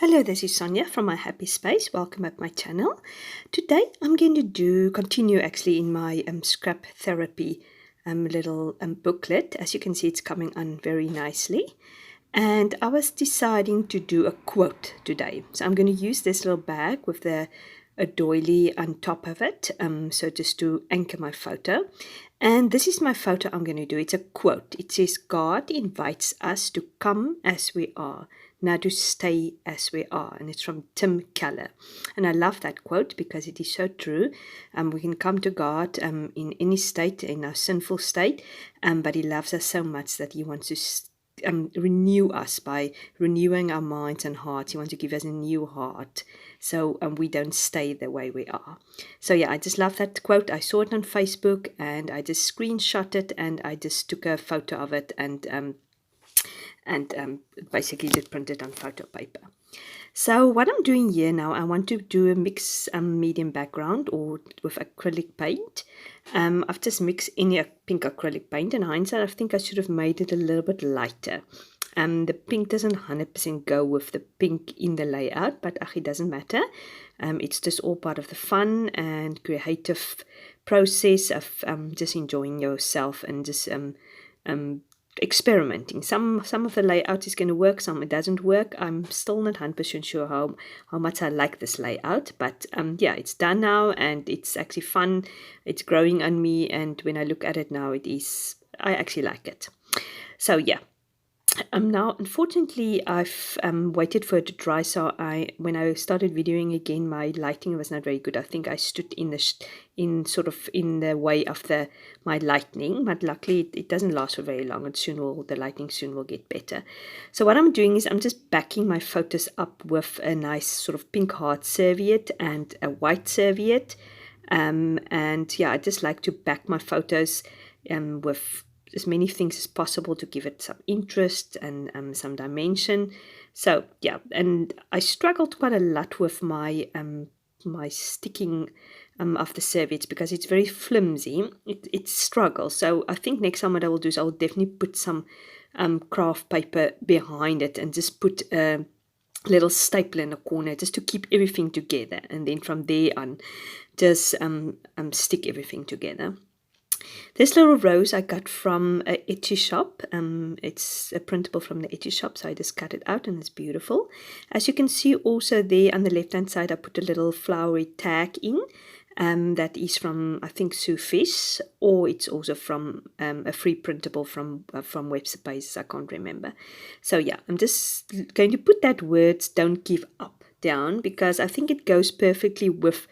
Hello, this is Sonia from My Happy Space. Welcome at my channel. Today I'm going to continue actually in my scrap therapy little booklet. As you can see, it's coming on very nicely. And I was deciding to do a quote today. So I'm going to use this little bag with a doily on top of it. So just to anchor my photo. And this is my photo I'm going to do. It's a quote. It says, God invites us to come as we are, not to stay as we are. And it's from Tim Keller. And I love that quote because it is so true. We can come to God in any state, in our sinful state, but He loves us so much that He wants to renew us by renewing our minds and hearts. He wants to give us a new heart, so we don't stay the way we are. So yeah, I just love that quote. I saw it on Facebook and I just screenshot it and I just took a photo of it and basically just print it on photo paper. So what I'm doing here now, I want to do a mixed medium background or with acrylic paint. I've just mixed any pink acrylic paint. In hindsight, I think I should have made it a little bit lighter. The pink doesn't 100% go with the pink in the layout, but it doesn't matter. It's just all part of the fun and creative process of just enjoying yourself and just experimenting. Some of the layout is going to work, some it doesn't work. I'm still not 100% sure how much I like this layout, but yeah, it's done now and it's actually fun. It's growing on me, and when I look at it now, I actually like it. So yeah. Now, unfortunately, I've waited for it to dry. So when I started videoing again, my lighting was not very good. I think I stood in the way of my lighting, but luckily it doesn't last for very long. The lighting soon will get better. So what I'm doing is I'm just backing my photos up with a nice sort of pink heart serviette and a white serviette. And yeah, I just like to back my photos with as many things as possible to give it some interest and some dimension. So yeah, and I struggled quite a lot with my sticking of the serviettes because it's very flimsy. It struggles. So I think next time what I will do is I'll definitely put some craft paper behind it and just put a little staple in the corner just to keep everything together, and then from there on just stick everything together. This little rose I got from a Etsy shop. It's a printable from the Etsy shop, so I just cut it out and it's beautiful. As you can see also there on the left hand side, I put a little flowery tag in. That is from, I think, Suse Fish, or it's also from a free printable from Webster. I can't remember. So yeah, I'm just going to put that words "don't give up" down because I think it goes perfectly with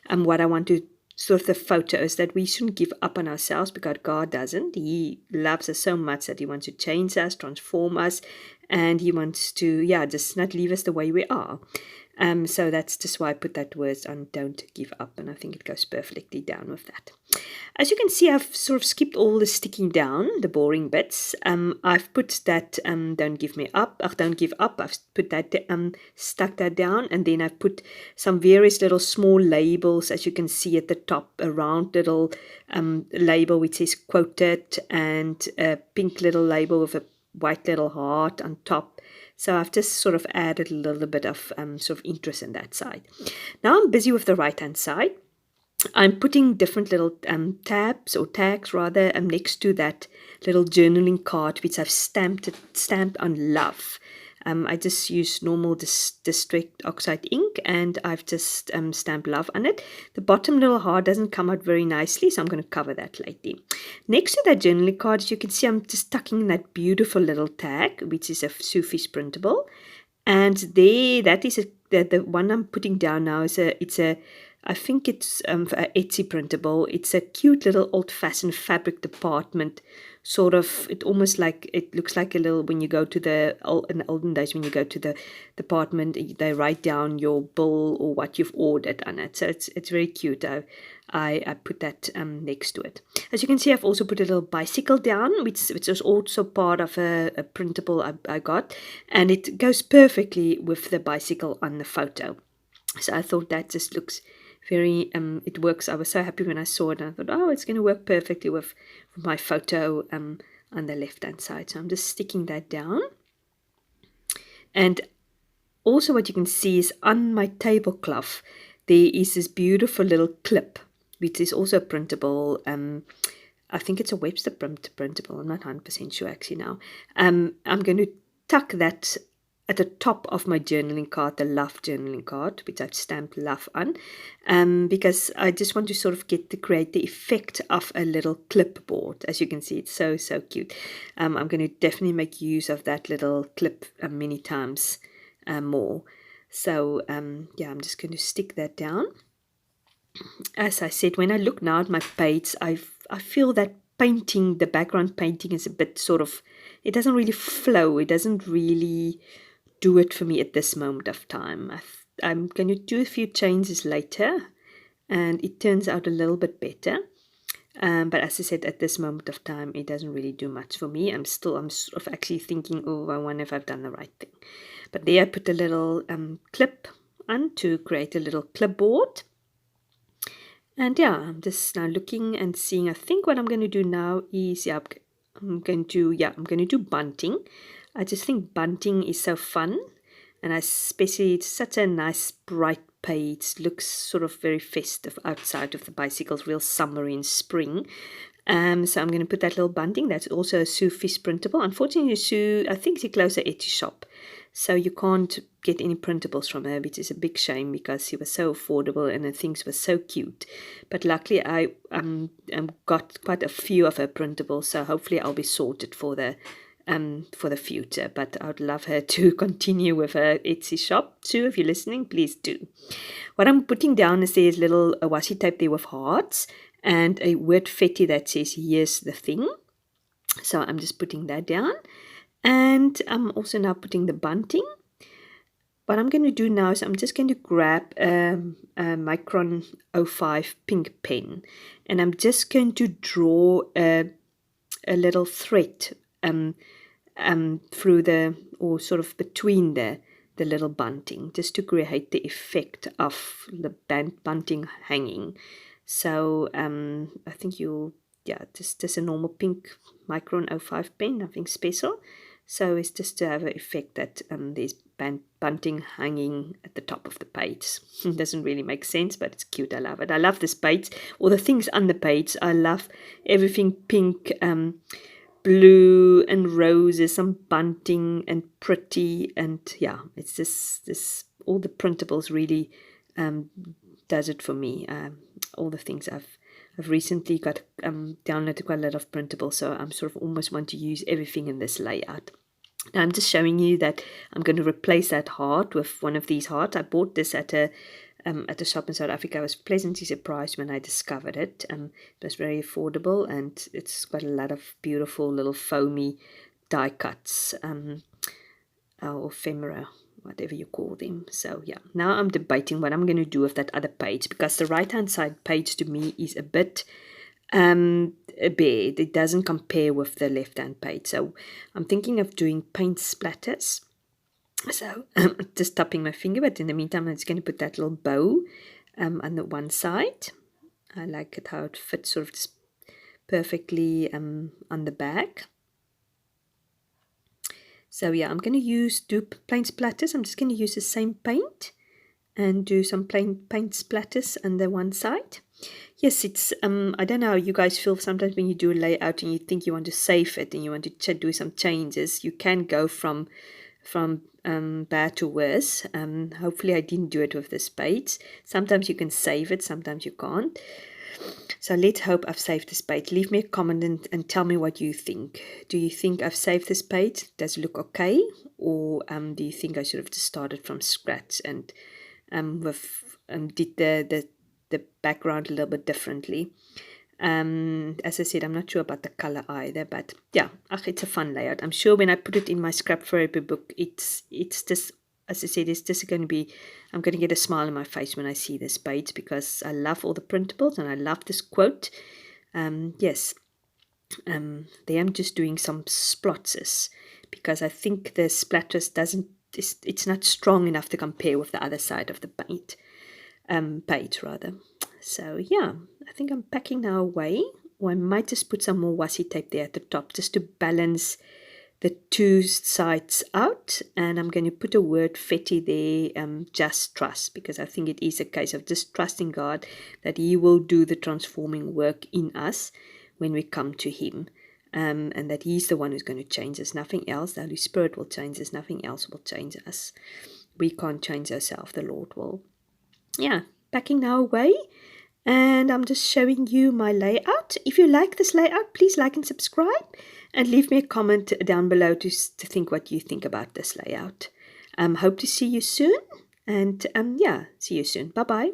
what I want to sort of the photos, that we shouldn't give up on ourselves because God doesn't. He loves us so much that He wants to change us, transform us, and He wants to, just not leave us the way we are. So that's just why I put that words on "don't give up," and I think it goes perfectly down with that. As you can see, I've sort of skipped all the sticking down, the boring bits. I've put that don't give up. I've put that stuck that down, and then I've put some various little small labels, as you can see at the top, a round little label which says "quoted," and a pink little label with a white little heart on top. So I've just sort of added a little bit of sort of interest in that side. Now I'm busy with the right hand side. I'm putting different little tags next to that little journaling card which I've stamped on love. I just use normal district oxide ink, and I've just stamped love on it. The bottom little heart doesn't come out very nicely, so I'm going to cover that later. Next to that journaling card, as you can see, I'm just tucking in that beautiful little tag, which is a Suse Fish printable. And there, that is the one I'm putting down now. I think it's an Etsy printable. It's a cute little old-fashioned fabric department, sort of. It looks like a little, when you go to in the olden days, when you go to the department, they write down your bill or what you've ordered on it. So it's very cute. I put that next to it. As you can see, I've also put a little bicycle down, which is also part of a printable I got, and it goes perfectly with the bicycle on the photo. So I thought that just looks very, it works. I was so happy when I saw it, and I thought, oh, it's going to work perfectly with my photo on the left hand side. So I'm just sticking that down. And also what you can see is on my tablecloth, there is this beautiful little clip, which is also printable. I think it's a Webster printable. I'm not 100% sure actually now. I'm going to tuck that at the top of my journaling card, the love journaling card, which I've stamped love on, because I just want to sort of create the effect of a little clipboard. As you can see, it's so cute. I'm going to definitely make use of that little clip many times more. So yeah, I'm just going to stick that down. As I said, when I look now at my page, I feel that painting, the background painting, is a bit sort of, it doesn't really flow. It doesn't really do it for me at this moment of time. I'm going to do a few changes later, and it turns out a little bit better. But as I said, at this moment of time, it doesn't really do much for me. I'm sort of actually thinking, oh, I wonder if I've done the right thing. But there I put a little clip on to create a little clipboard. And yeah, I'm just now looking and seeing. I think what I'm going to do now is, I'm going to do bunting. I just think bunting is so fun, and especially it's such a nice bright page. Looks sort of very festive outside of the bicycles, real summery and spring. So I'm going to put that little bunting. That's also a Suse Fish printable. Unfortunately, Sue, I think she closed her Etsy shop, so you can't get any printables from her, which is a big shame because she was so affordable and the things were so cute. But luckily, I got quite a few of her printables, so hopefully I'll be sorted for the future. But I would love her to continue with her Etsy shop. Sue, if you're listening, please do. What I'm putting down is there's little washi tape there with hearts and a word fetty that says, here's the thing. So I'm just putting that down. And I'm also now putting the bunting. What I'm going to do now is I'm just going to grab a Micron 05 pink pen. And I'm just going to draw a little thread through or sort of between the little bunting, just to create the effect of the bunting hanging. So I think just a normal pink Micron 05 pen, nothing special. So it's just to have an effect that there's bunting hanging at the top of the page. It doesn't really make sense, but it's cute. I love it. I love this page, or the things on the page. I love everything pink, blue and roses, some bunting and pretty, and yeah, it's this all the printables really does it for me. All the things I've recently got downloaded quite a lot of printables, so I'm sort of almost want to use everything in this layout. Now I'm just showing you that I'm going to replace that heart with one of these hearts. I bought this at a shop in South Africa. I was pleasantly surprised when I discovered it. It was very affordable, and it's got a lot of beautiful little foamy die cuts, or ephemera, whatever you call them. So yeah, now I'm debating what I'm going to do with that other page, because the right hand side page to me is a bit bare. It doesn't compare with the left hand page. So I'm thinking of doing paint splatters. So just tapping my finger, but in the meantime I'm just going to put that little bow on the one side. I like it how it fits sort of just perfectly on the back. So yeah, I'm going to do paint splatters. I'm just going to use the same paint and do some paint splatters on the one side. Yes, it's I don't know how you guys feel sometimes when you do a layout and you think you want to save it and you want to do some changes. You can go from bad to worse. Hopefully I didn't do it with this page. Sometimes you can save it, sometimes you can't. So let's hope I've saved this page. Leave me a comment and tell me what you think. Do you think I've saved this page? Does it look okay? Or do you think I should have just started from scratch and did the background a little bit differently? As I said, I'm not sure about the color either, but yeah, it's a fun layout. I'm sure when I put it in my Scraptherapy book, it's just, as I said, it's just going to be, I'm going to get a smile on my face when I see this page, because I love all the printables and I love this quote. Yes, there I'm just doing some splotches, because I think the splatters it's not strong enough to compare with the other side of the page rather. So yeah, I think I'm packing now away, or I might just put some more washi tape there at the top just to balance the two sides out, and I'm going to put a word feti there, just trust, because I think it is a case of just trusting God that He will do the transforming work in us when we come to Him, and that He's the one who's going to change us, nothing else. The Holy Spirit will change us, nothing else will change us. We can't change ourselves, the Lord will. Yeah, packing now away. And I'm just showing you my layout. If you like this layout, please like and subscribe, and leave me a comment down below to think what you think about this layout. Hope to see you soon, and yeah, see you soon. Bye-bye.